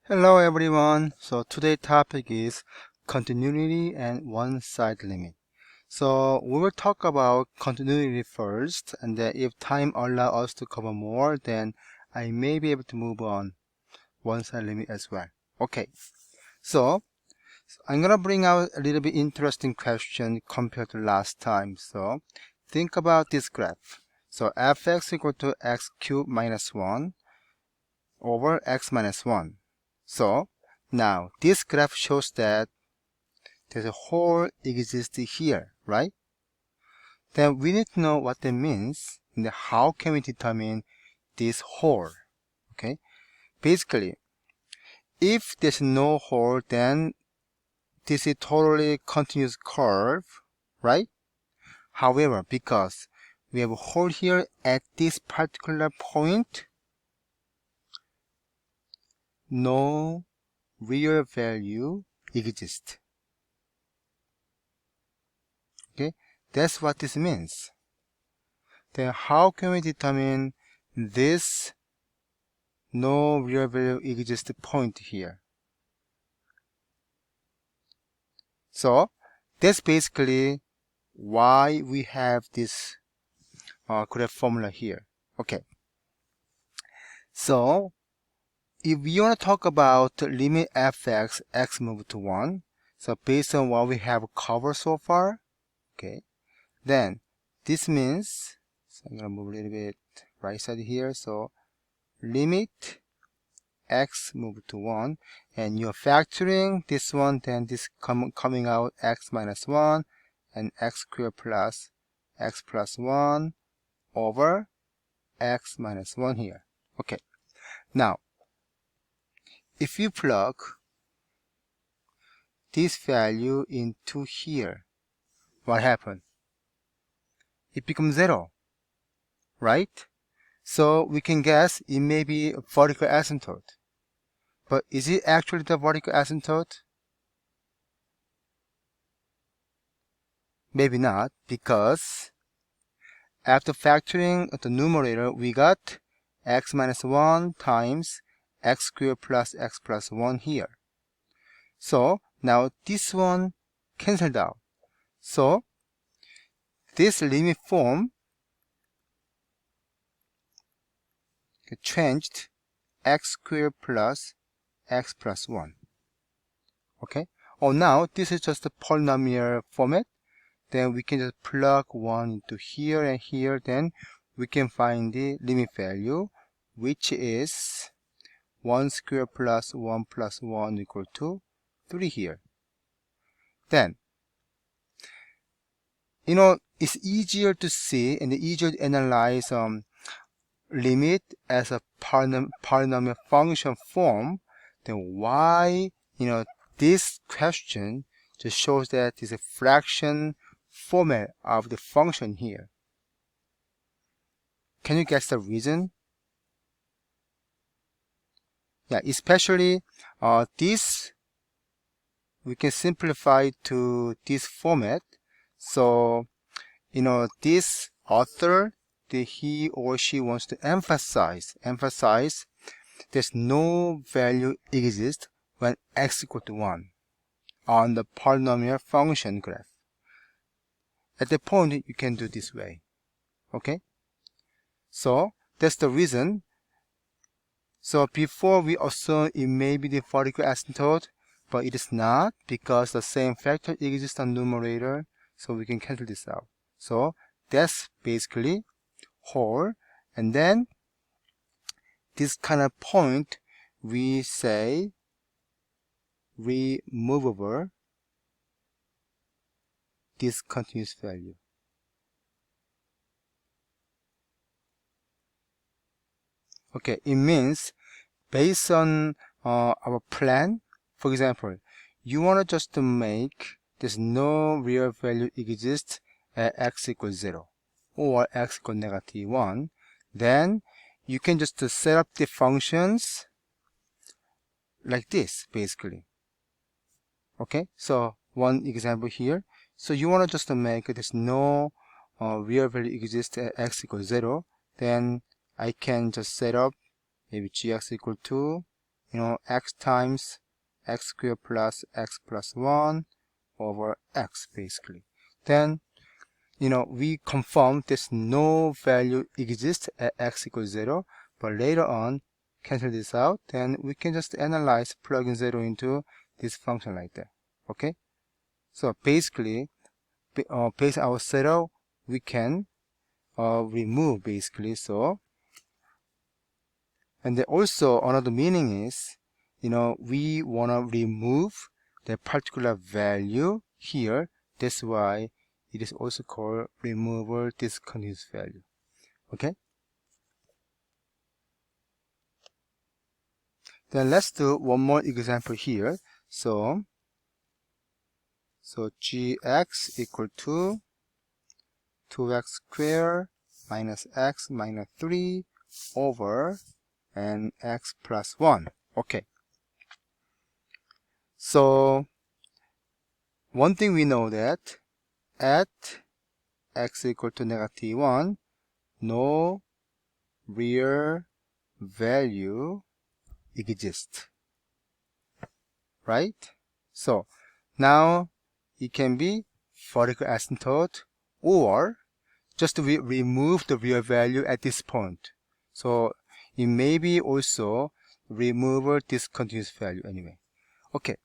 Hello everyone. So today's topic is continuity and one-side limit. So we will talk about continuity first, and then if time allows us to cover more, then I may be able to move on one-side limit as well. Okay. So I'm gonna bring out a little bit interesting question compared to last time. So think about this graph. So fx equal to x cubed minus 1 over x minus 1. So now this graph shows that there's a hole exists here, right? Then we need to know what that means and how can we determine this hole. Okay, basically if there's no hole, then this is totally continuous curve, right? However, because we have a hole here at this particular point, no real value exists. Okay, that's what this means. Then how can we determine this no real value exists point here? So that's basically why we have this graph formula here. Okay, so if we want to talk about limit fx x move to 1, so based on what we have covered so far, okay, then this means, so I'm going to move a little bit right side here, so limit x move to 1, and you're factoring this one, then this coming out x minus 1 and x squared plus x plus 1 over x minus 1 here. Okay, now if you plug this value into here, what happened? It becomes 0, right? So we can guess it may be a vertical asymptote. But is it actually the vertical asymptote? Maybe not, because after factoring the numerator, we got x minus 1 times x squared plus x plus 1 here. So now this one canceled out. So this limit form changed x squared plus x plus 1. Okay? Oh, now this is just a polynomial format. Then we can just plug 1 into here and here. Then we can find the limit value, which is 1 squared plus 1 plus 1 equal to 3 here. Then, it's easier to see and easier to analyze limit as a polynomial function form. Then why, this question just shows that it's a fraction format of the function here. Can you guess the reason? Yeah, especially this, we can simplify to this format. So, this author, he or she wants to emphasize there's no value exists when x equal to 1 on the polynomial function graph. At the point, you can do this way. Okay? So, that's the reason. So before we assume it may be the vertical asymptote, but it is not, because the same factor exists on numerator, so we can cancel this out. So that's basically whole. And then this kind of point, we say removable discontinuous value. Okay, it means based on our plan, for example, you want to just make there's no real value exists at x equals 0 or x equals negative 1, then you can just set up the functions like this, basically. Okay, so one example here. So you want to just make there's no real value exists at x equals 0, then I can just set up maybe gx equal to x times x squared plus x plus 1 over x basically. Then we confirm there's no value exists at x equals 0, but later on cancel this out, then we can just analyze, plug in 0 into this function like that. Okay, so basically based on our setup we can remove basically. So, and then also another meaning is we want to remove the particular value here. That's why it is also called removal discontinuous value. Okay, then let's do one more example here. So gx equal to 2x squared minus x minus 3 over and x plus 1. Okay, so one thing we know that at x equal to negative 1, no real value exists, right? So now it can be vertical asymptote, or just remove the real value at this point. So it may be also removal discontinuous value anyway. Okay,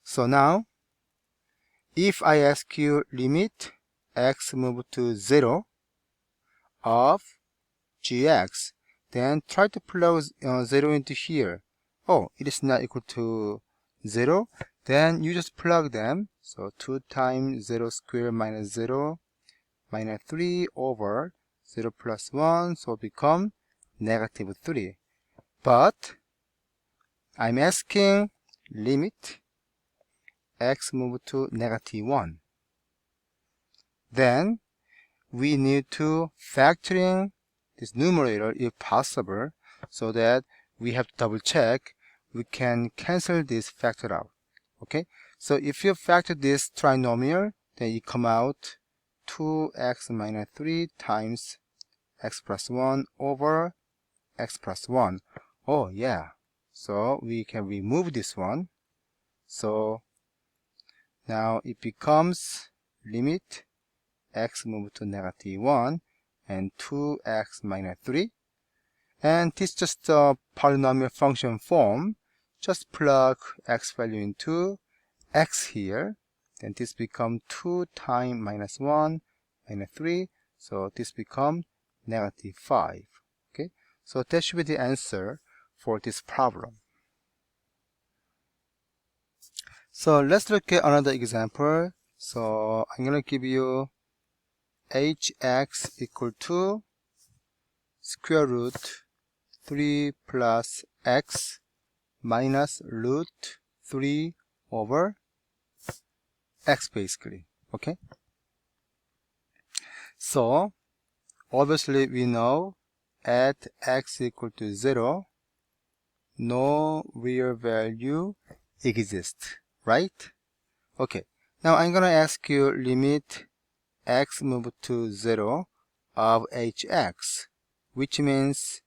so now if I ask you limit x move to 0 of gx, then try to plug 0 into here. Oh, it is not equal to 0. Then you just plug them. So 2 times 0 squared minus 0 minus 3 over 0 plus 1. So become negative 3. But I'm asking limit x move to negative 1. Then we need to factor in this numerator if possible, so that we have to double check we can cancel this factor out. Okay, so if you factor this trinomial, then it come out 2x minus 3 times x plus 1 over x plus 1. Oh yeah, so we can remove this one. So now it becomes limit x move to negative 1 and 2x minus 3. And this is just a polynomial function form. Just plug x value into x here. Then this becomes 2 times minus 1 minus 3. So this becomes negative 5. Okay, so that should be the answer for this problem. So let's look at another example. So I'm going to give you hx equal to square root 3 plus x minus root 3 over x basically. Okay, so obviously we know at x equal to 0 no real value exists, right? Okay, now I'm gonna ask you limit x move to 0 of hx, which means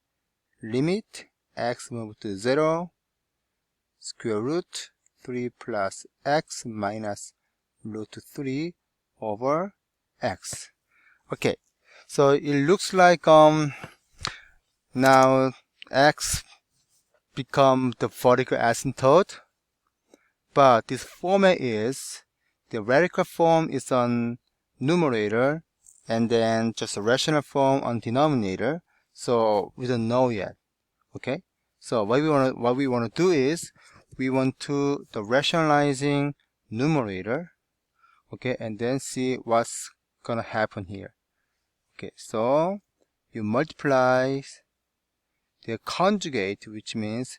limit x move to 0 square root 3 plus x minus root 3 over x. Okay, so it looks like now x become the vertical asymptote, but this format is the radical form is on numerator and then just a rational form on denominator, so we don't know yet. Okay, so what we want to do is we want to the rationalizing numerator, okay, and then see what's gonna happen here. Okay, so you multiply the conjugate, which means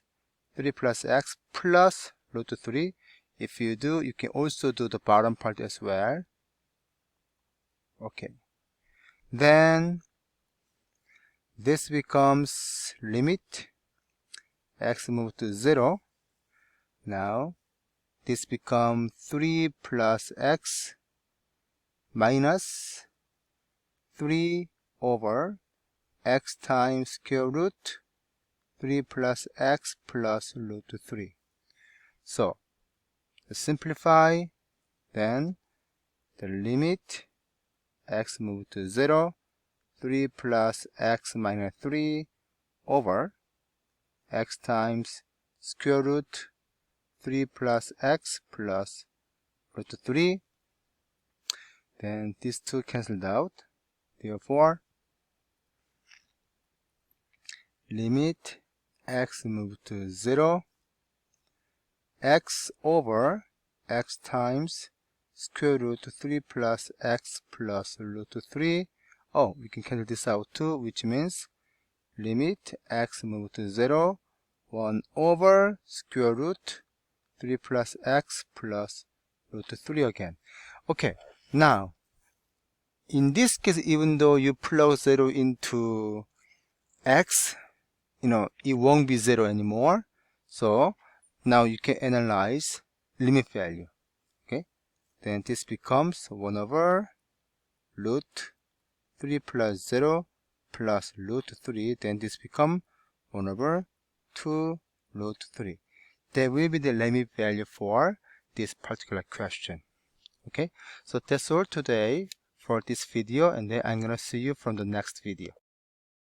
3 plus x plus root 3. If you do, you can also do the bottom part as well. Okay, then this becomes limit x move to 0. Now this becomes 3 plus x minus 3 over x times square root 3 plus x plus root 3. So to simplify, then the limit x move to 0, 3 plus x minus 3 over x times square root 3 plus x plus root 3. Then these two cancelled out. Therefore, limit x move to 0, x over x times square root 3 plus x plus root 3. Oh, we can cancel this out too, which means limit x move to 0, 1 over square root 3 plus x plus root 3 again. Okay, now in this case, even though you plug 0 into x, it won't be 0 anymore. So now you can analyze limit value. Okay, then this becomes 1 over root 3 plus 0 plus root 3. Then this becomes 1 over 2 root 3. That will be the limit value for this particular question. Okay, so that's all today for this video, and then I'm gonna see you from the next video.